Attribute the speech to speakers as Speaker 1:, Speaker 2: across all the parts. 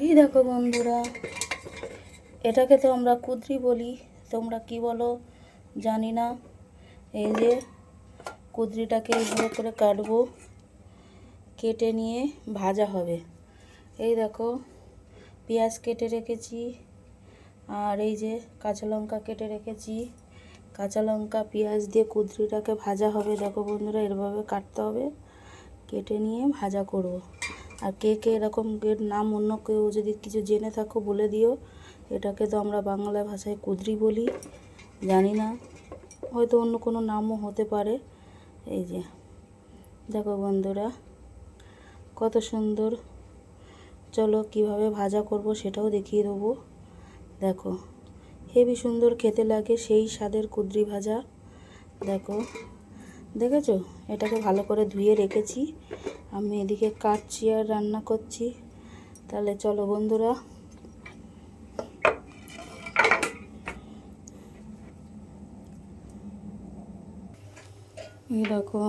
Speaker 1: এই দেখো বন্ধুরা, এটাকে তো আমরা কুদরি বলি, তোমরা কি বলো জানি না। এই যে কুদরিটাকে এইভাবে করে কাটবো, কেটে নিয়ে ভাজা হবে। এই দেখো পেঁয়াজ কেটে রেখেছি, আর এই যে কাঁচা লঙ্কা কেটে রেখেছি। কাঁচা লঙ্কা পেঁয়াজ দিয়ে কুদরিটাকে ভাজা হবে। দেখো বন্ধুরা, এরভাবে কাটতে হবে, কেটে নিয়ে ভাজা করব। আর কে কে এরকম এর নাম অন্য কেউ যদি কিছু জেনে থাকো বলে দিও। এটাকে তো আমরা বাংলা ভাষায় কুদরি বলি, জানি না, হয়তো অন্য কোনো নামও হতে পারে। এই যে দেখো বন্ধুরা কত সুন্দর। চলো কিভাবে ভাজা করব সেটাও দেখিয়ে দেবো। দেখো হেবি সুন্দর খেতে লাগে, সেই স্বাদের কুদরি ভাজা। দেখো দেখেছো, এটাকে ভালো করে ধুয়ে রেখেছি, আমি এদিকে কাটছি আর রান্না করছি। তাহলে চলো বন্ধুরা, এই দেখো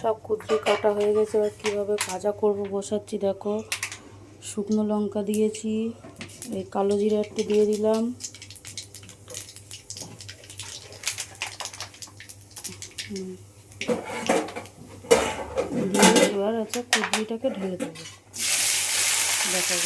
Speaker 1: সব কুদরি কাটা হয়ে গেছে। এবার কীভাবে ভাজা করব বসাচ্ছি। দেখো শুকনো লঙ্কা দিয়েছি, এই কালো জিরা একটু দিয়ে দিলাম, দিয়ে এবার আচ্ছা কুদরিটাকে ঢেলে দেবো। দেখো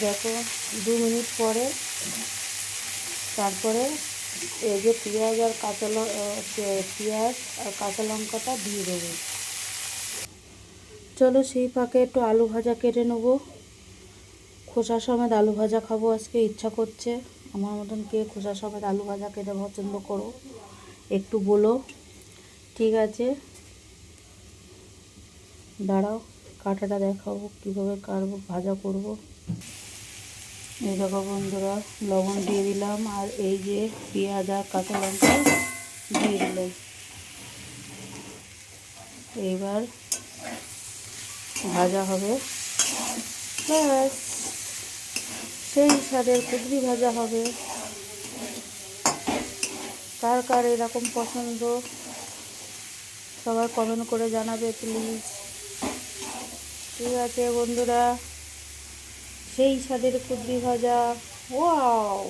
Speaker 1: দেখো 2 মিনিট পরে তারপরে এই যে পেঁয়াজ আর কাঁচা লঙ্কাটা দিয়ে দেবো। চলো সেই ফাঁকে একটু আলু ভাজা কেটে নেবো। খোসা সমেত আলু ভাজা খাবো আজকে, ইচ্ছা করছে। আমার মতন কে খোসা সমেত আলু ভাজা খেতে পছন্দ করো একটু বলো। ঠিক আছে, দাঁড়াও কাটাটা দেখাবো কীভাবে কাটবো, ভাজা করব। এই দেখো বন্ধুরা, লবণ দিয়ে দিলাম, আর এই যে পেঁয়াজ আর কাঁচা লঙ্কা দিয়ে দিলাম। এইবার ভাজা হবে, ব্যাস সেই স্বাদের কুদরি ভাজা হবে। কার কার এরকম পছন্দ সবাই কমেন্ট করে জানাবে প্লিজ। ঠিক আছে বন্ধুরা, সেই স্বাদের কুদরি ভাজা। ওয়াও।